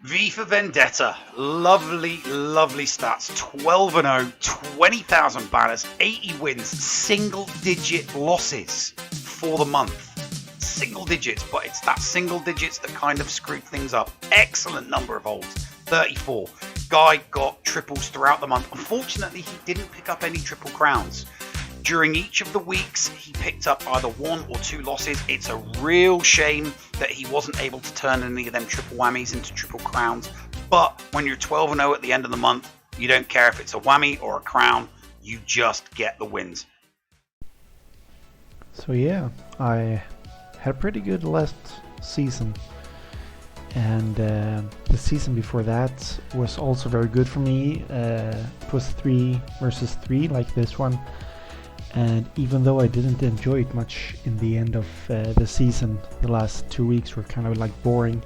V for Vendetta. Lovely, lovely stats. 12-0, 20,000 banners, 80 wins, single-digit losses for the month. Single digits, but it's that single digits that kind of screwed things up. Excellent number of holds. 34. Guy got triples throughout the month. Unfortunately, he didn't pick up any triple crowns. During each of the weeks, he picked up either 1 or 2 losses. It's a real shame that he wasn't able to turn any of them triple whammies into triple crowns. But when you're 12-0 at the end of the month, you don't care if it's a whammy or a crown. You just get the wins. So yeah, I had a pretty good last season. And the season before that was also very good for me. It was 3 versus 3 like this one. And even though I didn't enjoy it much in the end of the season, the last 2 weeks were kind of like boring,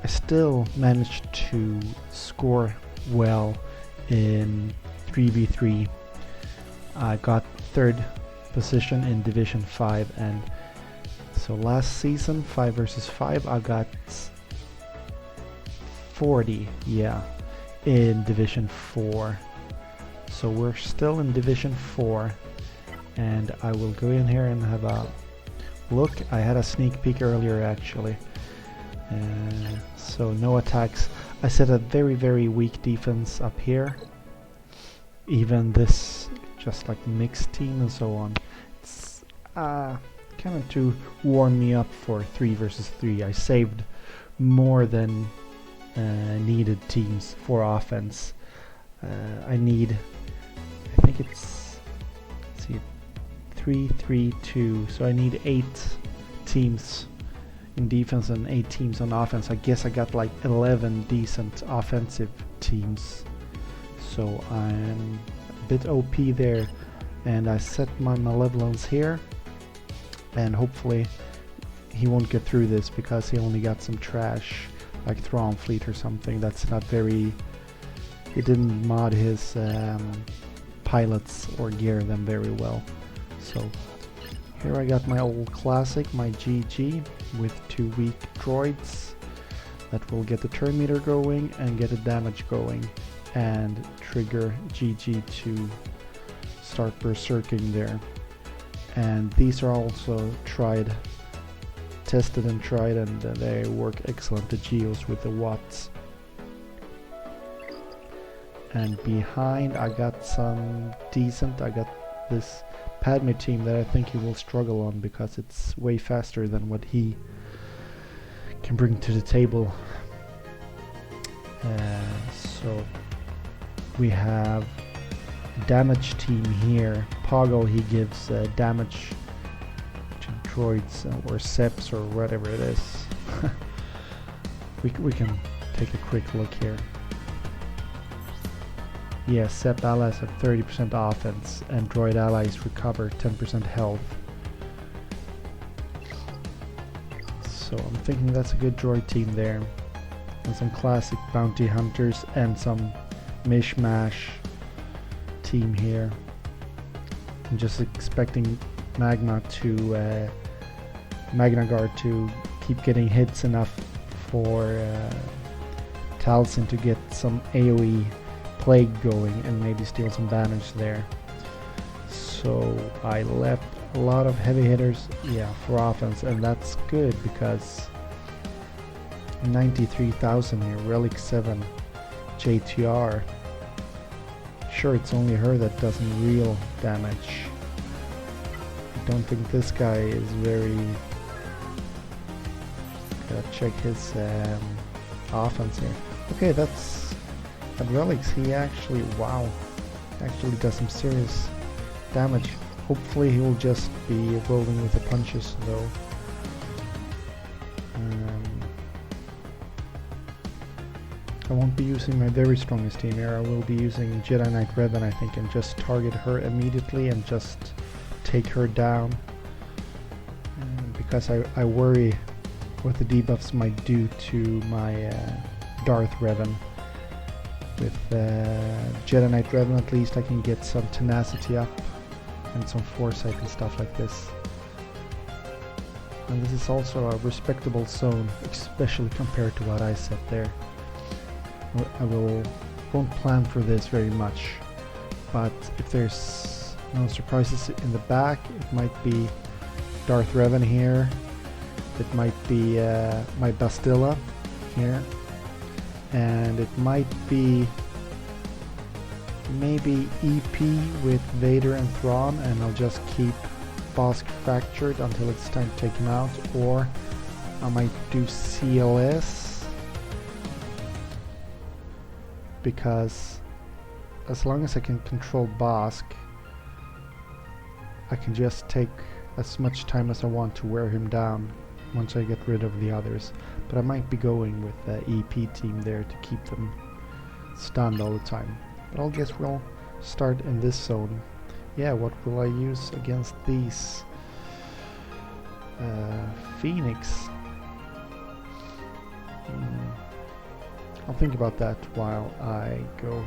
I still managed to score well in 3v3. I got 3rd position in Division 5, and so last season, 5 versus 5, I got 40, yeah, in Division 4. So we're still in Division 4. And I will go in here and have a look. I had a sneak peek earlier actually. So no attacks. I set a very, very weak defense up here. Even this just like mixed team and so on. It's kind of to warm me up for 3 versus 3. I saved more than needed teams for offense. I think it's, let's see, 3-3-2, so I need 8 teams in defense and 8 teams on offense. I guess I got like 11 decent offensive teams, so I'm a bit OP there. And I set my malevolence here, and hopefully he won't get through this because he only got some trash like Thrawn Fleet or something. That's not very, he didn't mod his pilots or gear them very well. So here I got my old classic, my GG, with 2 weak droids that will get the turn meter going and get the damage going and trigger GG to start berserking there. And these are also tested and tried, and they work excellent, the Geos with the watts. And behind I got some decent, I got this Padme team that I think he will struggle on because it's way faster than what he can bring to the table. So we have damage team here. Pago, he gives damage to droids or seps or whatever it is. we can take a quick look here. Yes, Sep allies have 30% offense, and droid allies recover 10% health. So I'm thinking that's a good droid team there. And some classic bounty hunters and some mishmash team here. I'm just expecting Magna Guard to keep getting hits enough for Talcin to get some AoE plague going and maybe steal some banners there. So I left a lot of heavy hitters, yeah, for offense, and that's good because 93,000 here, Relic 7, JTR. Sure, it's only her that does real damage. I don't think this guy is very... Gotta check his offense here. Okay, that's... At Relics, he actually, wow, actually does some serious damage. Hopefully he will just be rolling with the punches though. I won't be using my very strongest team here. I will be using Jedi Knight Revan, I think, and just target her immediately and just take her down. Because I worry what the debuffs might do to my Darth Revan. With Jedi Knight Revan, at least I can get some tenacity up and some foresight and stuff like this. And this is also a respectable zone, especially compared to what I set there. won't plan for this very much, but if there's no surprises in the back, it might be Darth Revan here, it might be my Bastilla here, and it might be maybe EP with Vader and Thrawn, and I'll just keep Bosk fractured until it's time to take him out, or I might do CLS, because as long as I can control Bosk, I can just take as much time as I want to wear him down once I get rid of the others. But I might be going with the EP team there to keep them stunned all the time. But I'll guess we'll start in this zone. Yeah, what will I use against these? Phoenix. I'll think about that while I go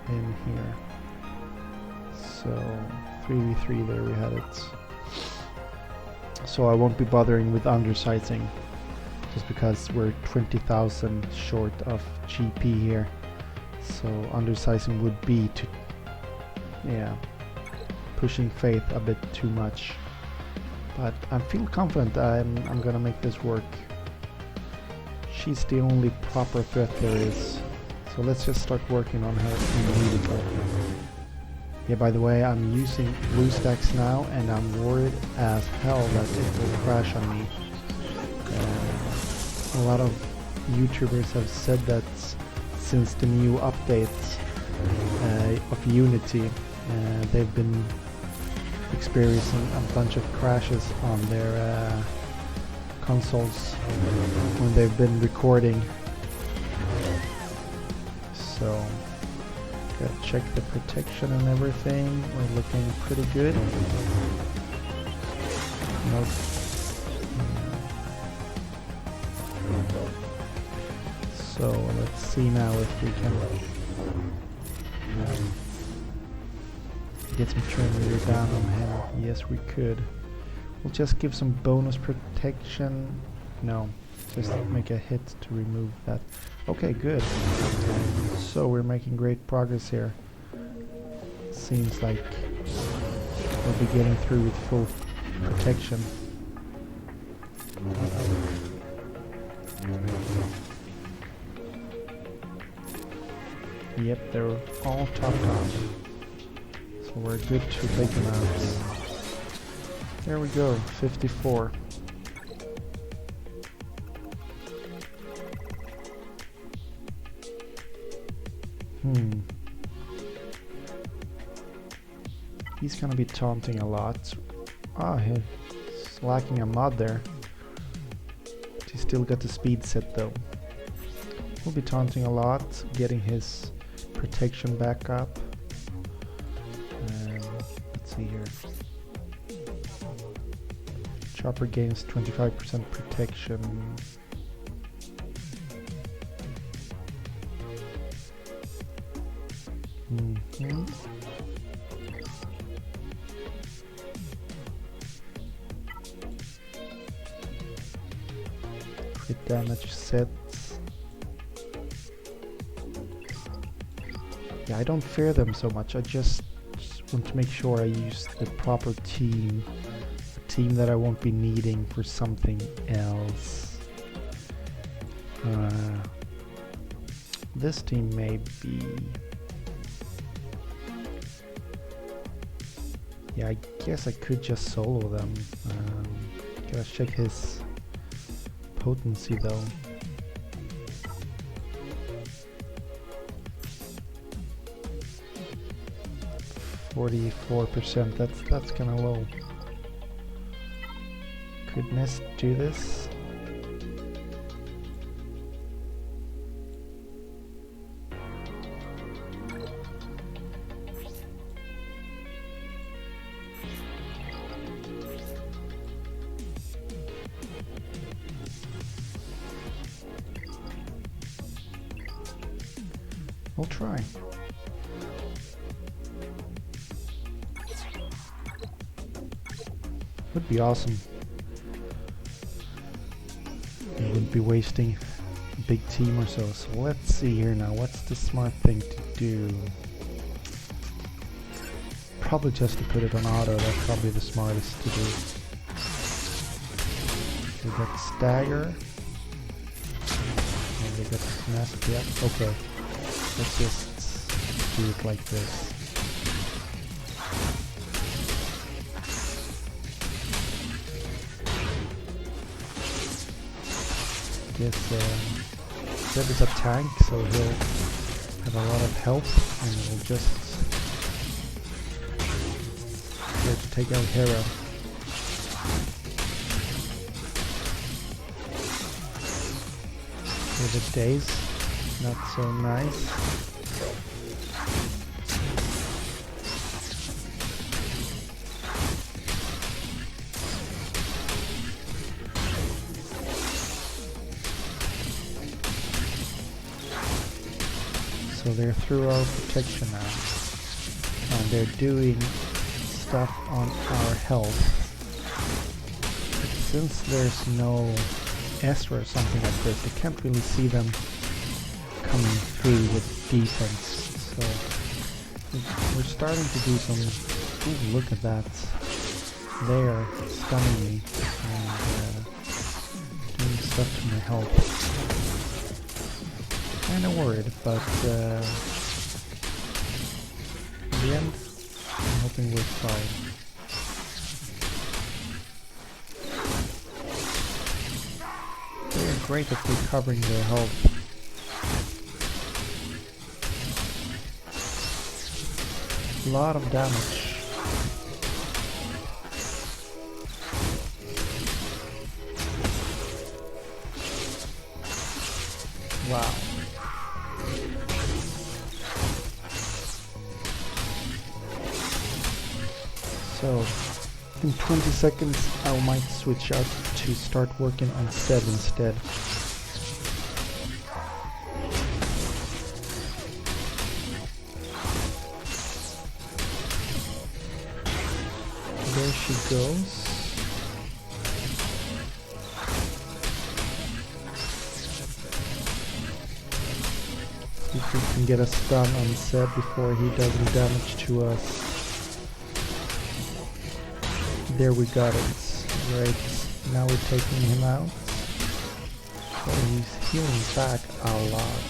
in here. So 3v3, there we had it. So I won't be bothering with undersizing, just because we're 20,000 short of GP here. So undersizing would be to, yeah, pushing Faith a bit too much. But I feel confident I'm gonna make this work. She's the only proper threat there is. So let's just start working on her immediately. Yeah, by the way, I'm using BlueStacks now, and I'm worried as hell that it will crash on me. A lot of YouTubers have said that since the new updates of Unity, they've been experiencing a bunch of crashes on their consoles when they've been recording. So gotta check the protection and everything. We're looking pretty good. Nope. So let's see now if we can get some turn meter down on him. Yes, we could. We'll just give some bonus protection. No, just make a hit to remove that. Okay, good. So we're making great progress here. Seems like we'll be getting through with full protection. Yep, they're all topped off. So we're good to take them out. There we go, 54. He's gonna be taunting a lot. Ah, he's lacking a mod there. He's still got the speed set though. He'll be taunting a lot, getting his protection back up. Let's see here. Chopper gains 25% protection. Crit damage sets. Yeah, I don't fear them so much. I just want to make sure I use the proper team. A team that I won't be needing for something else. This team may be... Yeah, I guess I could just solo them. Gotta check his potency though. 44%, that's kinda low. Could Nest do this? We'll try. Would be awesome. I wouldn't be wasting big team or so. So let's see here now. What's the smart thing to do? Probably just to put it on auto. That's probably the smartest to do. We got stagger. And we got tenacity up. Okay. Let's just do it like this. Zeb is a tank, so he'll have a lot of health, and we'll just try to take out Hera. The days, not so nice. So they're through our protection now, and they're doing stuff on our health. But since there's no Estra or something like this, you can't really see them coming through with defense. So we're starting to do some. Ooh, look at that! They are stunning me and doing stuff to my health. Kinda worried, but in the end, I'm hoping we're fine. They're great at recovering their health. A lot of damage. Wow. So, in 20 seconds I might switch out to start working on Zeb instead. There she goes. See if we can get a stun on Zeb before he does any damage to us. There we got it. Right, now we're taking him out. Oh, he's healing back a lot.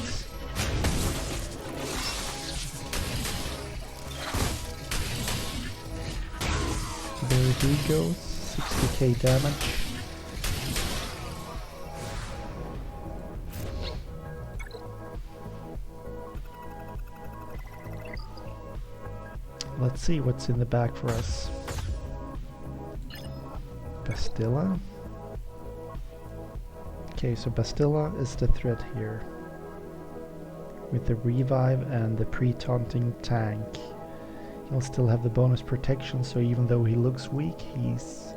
There he goes, 60k damage. Let's see what's in the back for us. Bastilla. Okay, so Bastilla is the threat here. With the revive and the pre-taunting tank. He'll still have the bonus protection, so even though he looks weak, he's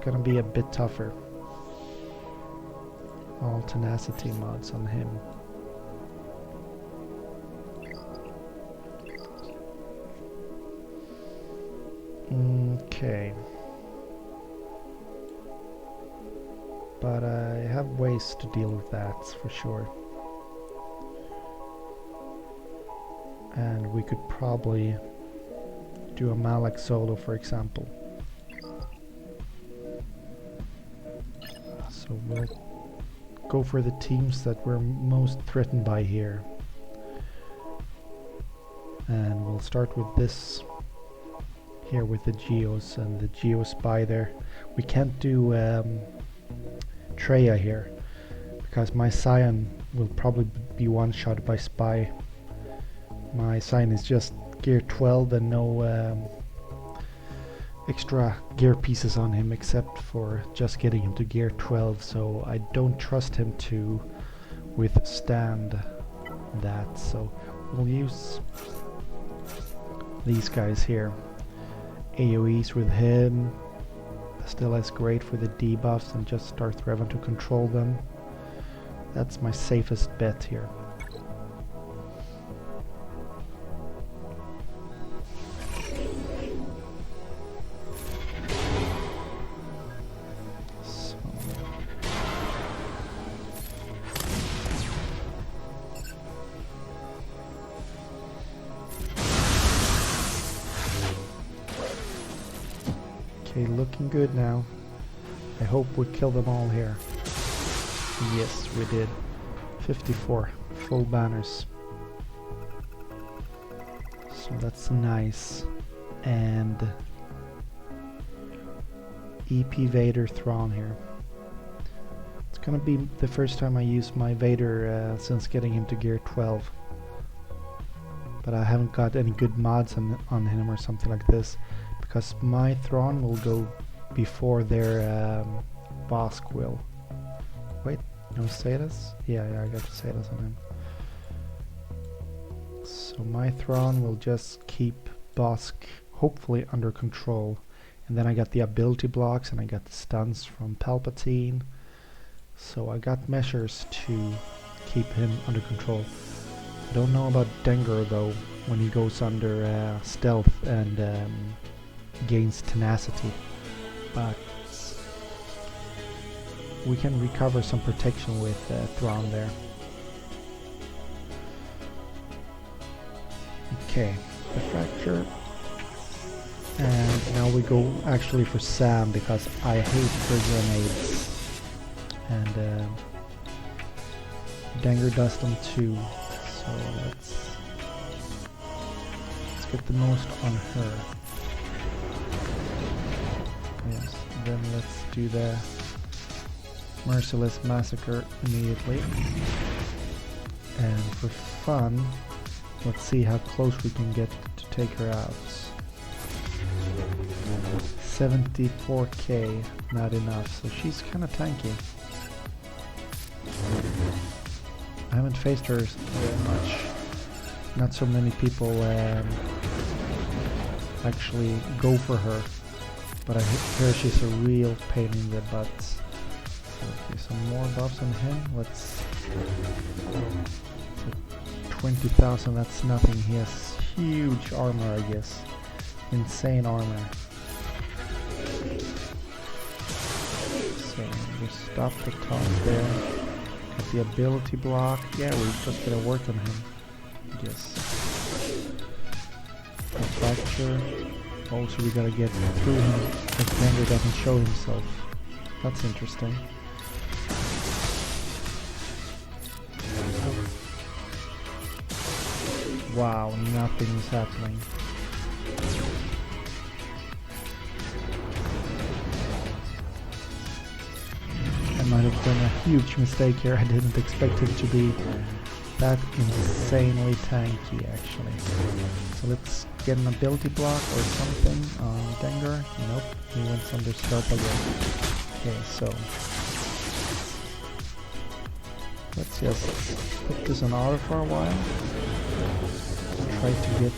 gonna be a bit tougher. All tenacity mods on him. Okay. But I have ways to deal with that, for sure. And we could probably do a Malak solo, for example. So we'll go for the teams that we're most threatened by here. And we'll start with this here with the Geos and the Geo Spy there. We can't do Treya here because my Scion will probably be one-shot by Spy. My Scion is just gear 12 and no extra gear pieces on him except for just getting him to gear 12, so I don't trust him to withstand that, so we'll use these guys here. AoEs with him. Still is great for the debuffs and just start Revan to control them. That's my safest bet here. So Okay, looking good now. I hope we kill them all here. Yes, we did. 54 full banners. So that's nice. And EP Vader Thrawn here. It's gonna be the first time I use my Vader since getting him to gear 12. But I haven't got any good mods on him or something like this, because my Thrawn will go before their Bosk will. Wait, no Sadas? Yeah, I got Sadas on him. So my Thrawn will just keep Bosk hopefully under control. And then I got the ability blocks and I got the stuns from Palpatine. So I got measures to keep him under control. I don't know about Dengar though, when he goes under stealth and gains tenacity. But we can recover some protection with Thrawn there. Okay, the fracture. And now we go actually for Sam because I hate her grenades. And Dengar does them too. So let's get the most on her. Yes, then let's do the Merciless Massacre immediately. And for fun, let's see how close we can get to take her out. 74k, not enough, so she's kind of tanky. I haven't faced her very much. Not so many people actually go for her, but I hear she's a real pain in the butt. So okay, some more buffs on him. Let's 20,000. That's nothing. He has huge armor, I guess. Insane armor. So just stop the top there. Got the ability block. Yeah, we're just gonna work on him. Yes. The fracture. Also, we gotta get through him if Dengar doesn't show himself. That's interesting. Wow, nothing is happening. I might have done a huge mistake here. I didn't expect him to be that insanely tanky, actually. So let's get an ability block or something on Dengar. Nope, he went under stealth again. Okay, so let's just put this on auto for a while. Try to get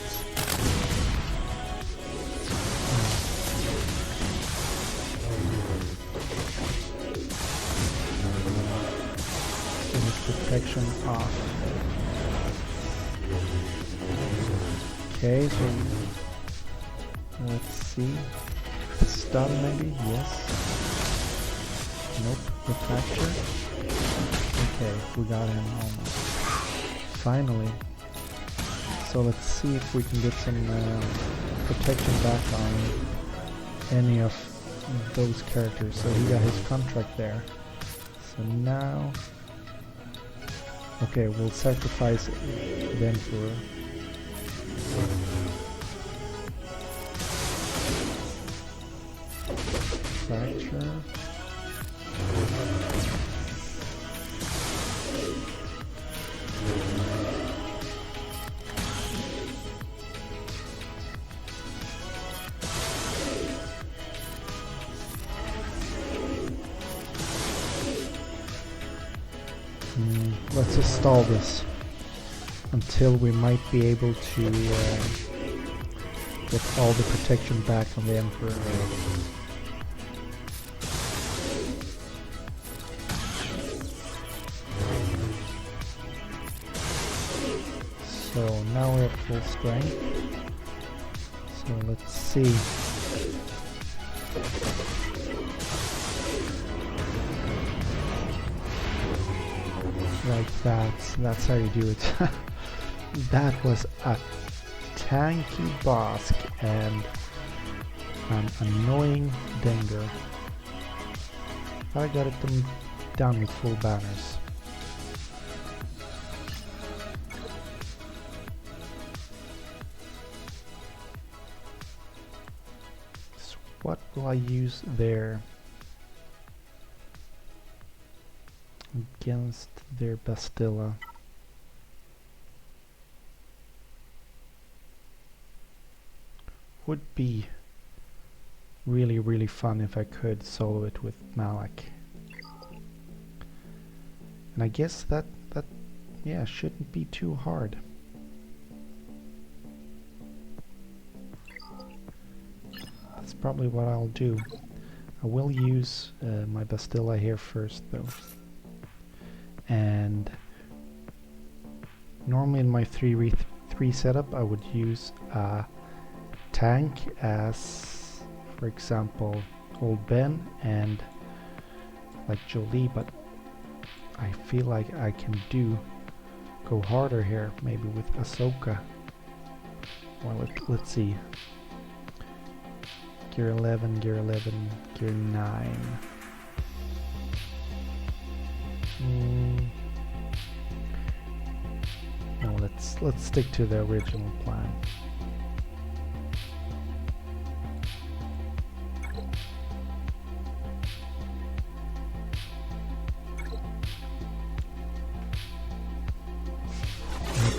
his protection off. Okay, so let's see. Stun maybe? Yes. Nope, the fracture. Okay, we got him almost. Finally. So let's see if we can get some protection back on any of those characters. So he got his contract there. So now... Okay, we'll sacrifice the Emperor. Fracture. Let's just stall this until we might be able to get all the protection back on the Emperor. So now we're at full strength. So let's see. Like that. That's how you do it. That was a tanky Bosk and an annoying danger. But I got them down with full banners. So what will I use there against their Bastilla? Would be really fun if I could solo it with Malak. And I guess that yeah, shouldn't be too hard. That's probably what I'll do. I will use my Bastilla here first though. And normally in my 3v3 setup I would use a tank as, for example, Old Ben and like Jolie, but I feel like I can go harder here, maybe with Ahsoka. Well, let's see. Gear 11, Gear 11, Gear 9. No, let's stick to the original plan.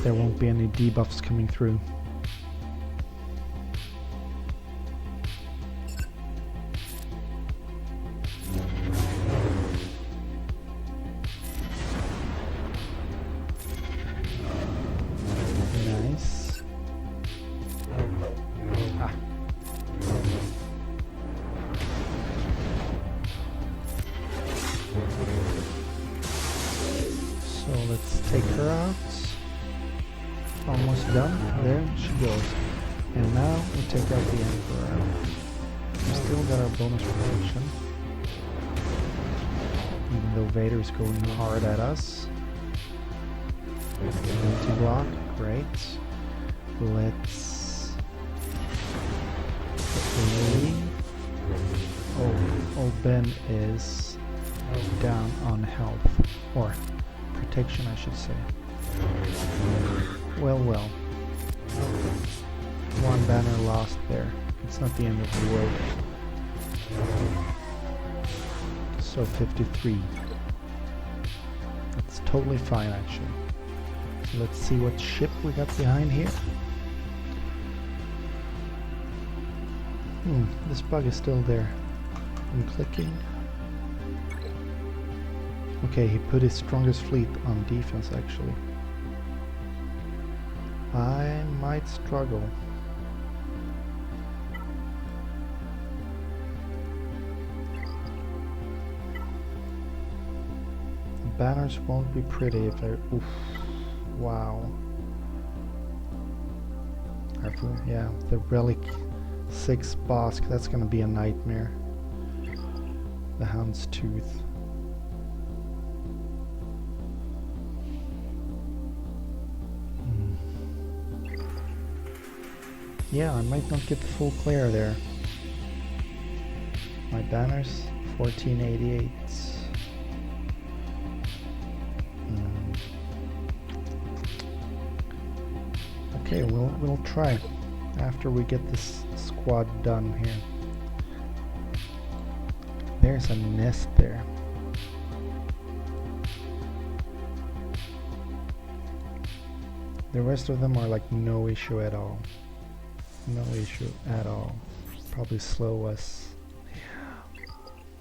There won't be any debuffs coming through. Nice. Ah. So let's take her out. Almost done. There she goes. And now we take out the Emperor. We still got our bonus protection. Even though Vader's going hard at us. Anti-block, great. Let's... Oh, Ben is down on health. Or protection, I should say. Well. One banner lost there. It's not the end of the world. So 53. That's totally fine actually. So let's see what ship we got behind here. This bug is still there. I'm clicking. Okay, he put his strongest fleet on defense actually. I might struggle. The banners won't be pretty if I... Oof. Wow. Yeah, the Relic 6 Bosk, that's gonna be a nightmare. The Hound's Tooth. Yeah, I might not get the full clear there. My banners, 1488. Okay, we'll try after we get this squad done here. There's a nest there. The rest of them are like no issue at all. No issue at all. Probably slow us. Yeah.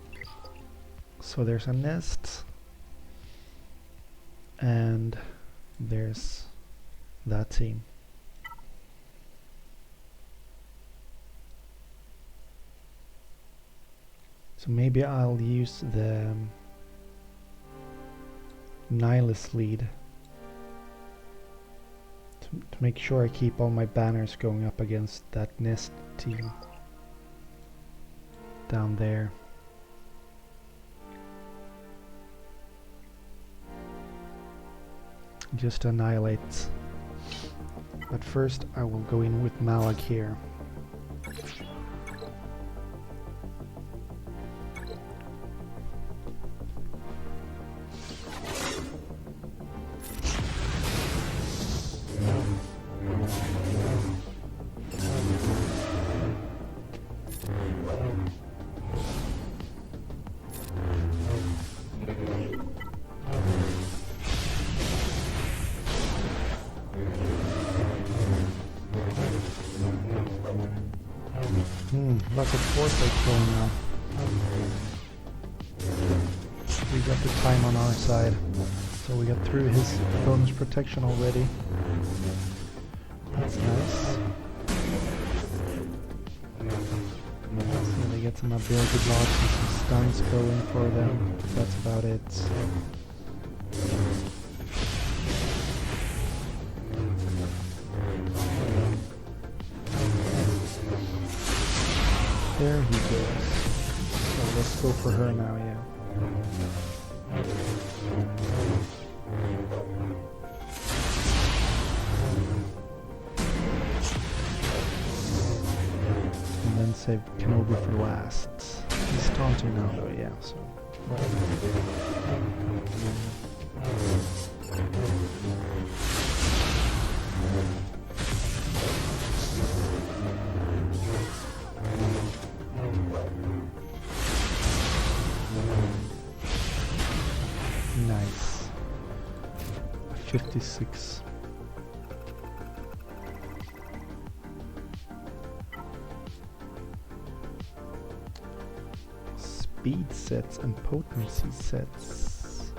So there's a nest. And there's that team. So maybe I'll use the Nihilus lead to make sure I keep all my banners going up against that nest team down there. Just annihilate. But first I will go in with Malak here. Lots of foresight going on. We got the time on our side. So we got through his bonus protection already. That's nice. So they get some ability blocks and some stuns going for them. That's about it. There he goes. So let's go for her now, yeah. And then save Kenobi for last. He's taunting now though, yeah, so nice. 56. Speed sets and potency sets.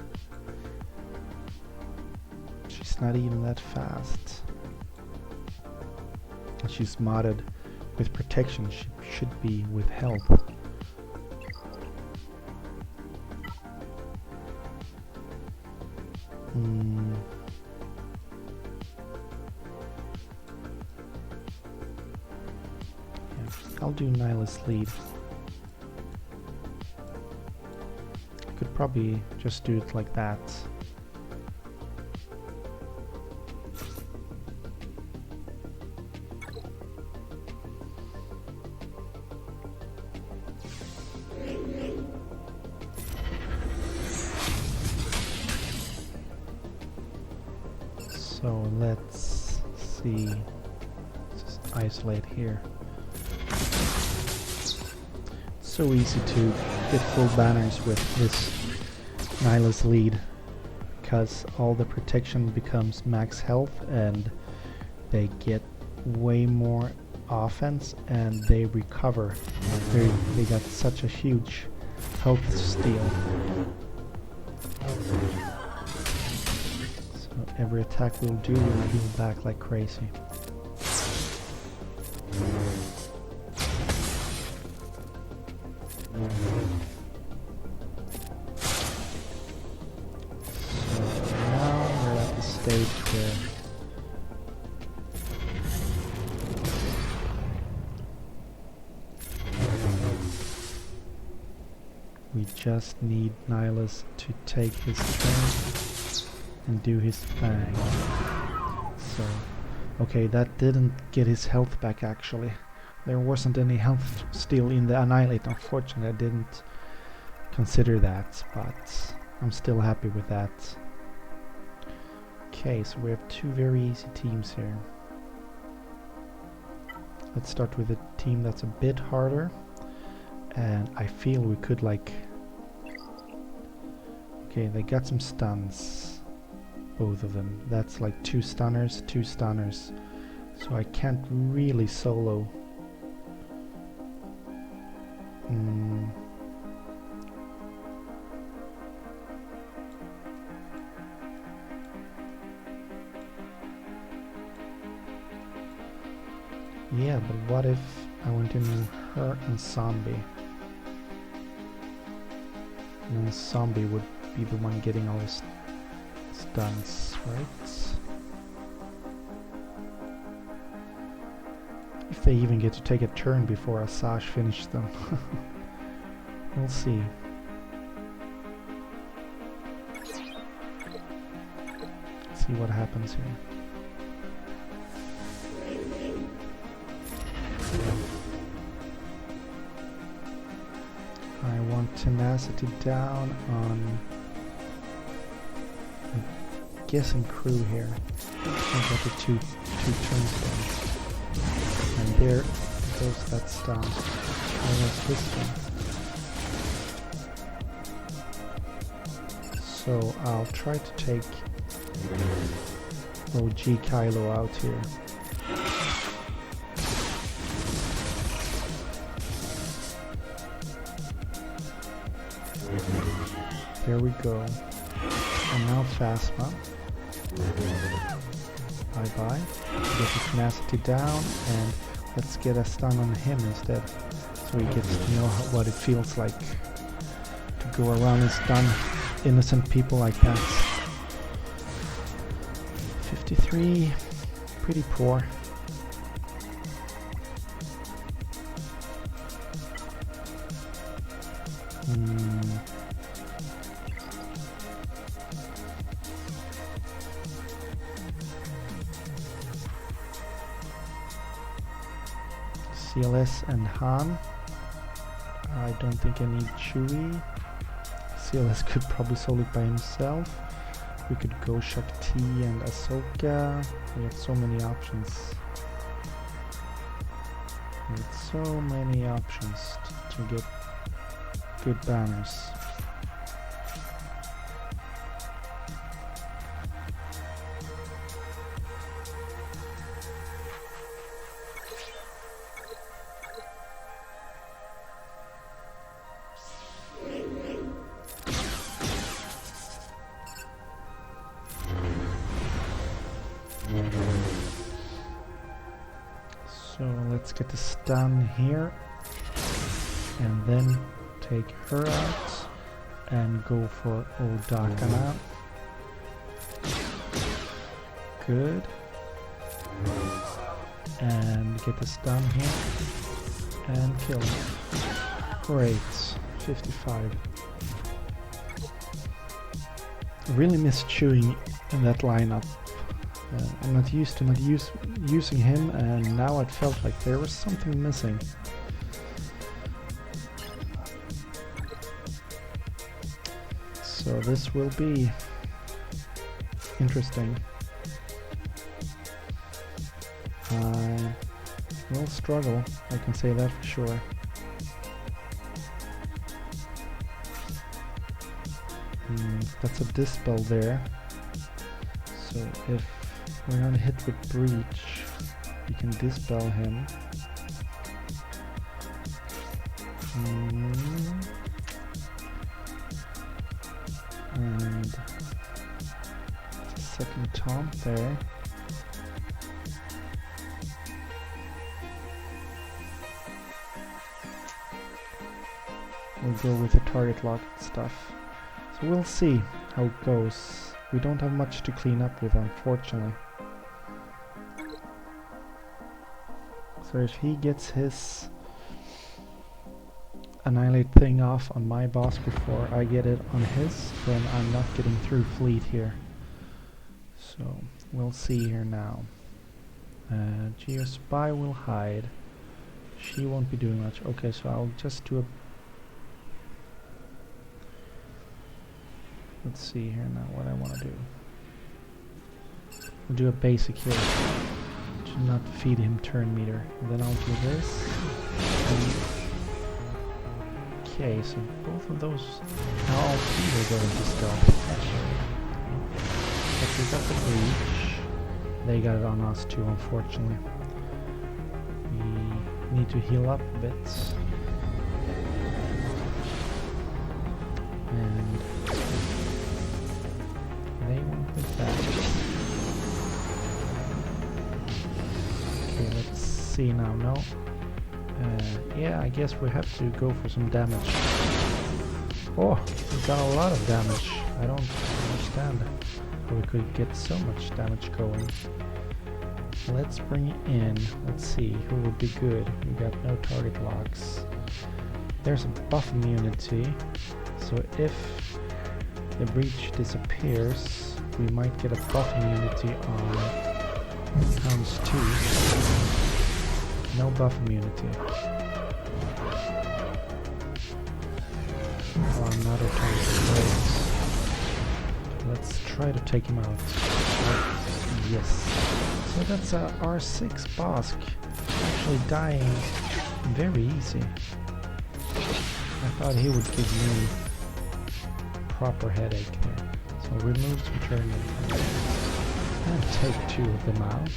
She's not even that fast. And she's modded with protection. She should be with health. Yeah, I'll do Nyla's lead. Could probably just do it like that. So let's see. Just isolate here. So easy to get full banners with this Nyla's lead, because all the protection becomes max health and they get way more offense and they recover. They got such a huge health steal. So every attack we'll do will heal back like crazy. Where we just need Nihilus to take his turn and do his thing. So, okay, that didn't get his health back actually. There wasn't any health steal in the Annihilate, unfortunately. I didn't consider that, but I'm still happy with that. Okay, so we have two very easy teams here. Let's start with a team that's a bit harder, and I feel we could like... Okay, they got some stuns, both of them. That's like two stunners, so I can't really solo. Yeah, but what if I went in her and Zombie? And then Zombie would be the one getting all the stuns, right? If they even get to take a turn before Asajj finishes them. We'll see. See what happens here. I want tenacity down on, I'm guessing crew here. I got the two turnstones. And there goes that stun. There goes this one. So I'll try to take OG Kylo out here. Here we go. And now Phasma. Bye-bye. Get his tenacity down, and let's get a stun on him instead. So he gets to know what it feels like to go around and stun innocent people like that. 53, pretty poor. CLS and Han. I don't think I need Chewie. CLS could probably solo it by himself. We could go Shakti and Ahsoka. We have so many options. We have so many options to get good banners. So let's get the stun here and then take her out and go for Odaka now. Good. And get the stun here and kill him. Great. 55. Really miss chewing in that lineup. I'm not used to not using him, and now it felt like there was something missing. So this will be interesting. I will struggle, I can say that for sure. That's a dispel there. So if we're not hit with breach, we can dispel him. And second taunt there. We'll go with the target lock stuff. So we'll see how it goes. We don't have much to clean up with, unfortunately. So if he gets his annihilate thing off on my boss before I get it on his, then I'm not getting through fleet here. So we'll see here now. Geo Spy will hide. She won't be doing much. Okay, so I'll just do a... Let's see here now what I want to do. I'll do a basic here. To not feed him turn meter. And then I'll do this. Okay, so both of those... Now all three are going to stealth. But we got the breach. They got it on us too, unfortunately. We need to heal up a bit. And they went with that. Okay, let's see now. No. Yeah, I guess we have to go for some damage. Oh, we've done a lot of damage. I don't understand how we could get so much damage going. Let's bring it in. Let's see who would be good. We got no target locks. There's a buff immunity. So if the breach disappears, we might get a buff immunity on Hounds 2. No buff immunity. Another target breaks. Let's try to take him out. Yes. So that's a R6 Bosk. Actually dying very easy. I thought he would give me proper headache there. So remove some turn meter. And take two of them out.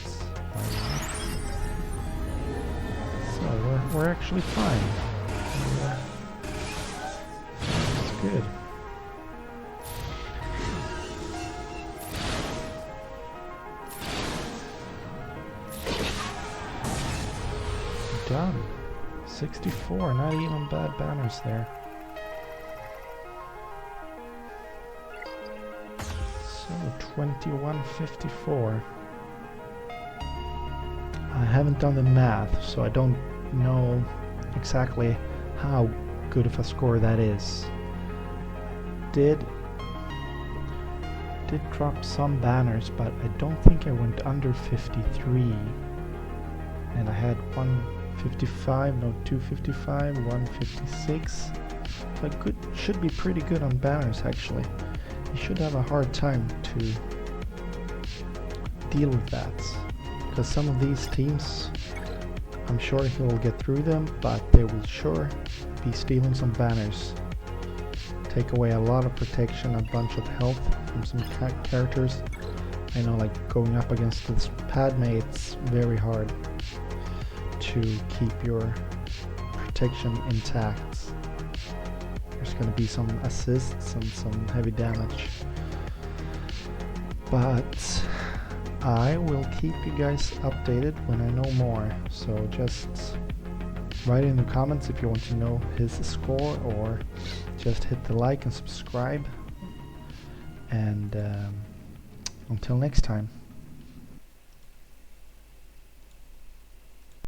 So we're actually fine. That's good. done. 64, not even bad banners there. So 2154. I haven't done the math, so I don't know exactly how good of a score that is. Did drop some banners, but I don't think I went under 53. And I had 155, no 255, 156. But good, should be pretty good on banners actually. You should have a hard time to deal with that, because some of these teams, I'm sure he will get through them, but they will sure be stealing some banners. Take away a lot of protection, a bunch of health from some characters. I know, like going up against this Padme, it's very hard to keep your protection intact. There's going to be some assists and some heavy damage. But I will keep you guys updated when I know more. So just write in the comments if you want to know his score, or just hit the like and subscribe. And until next time.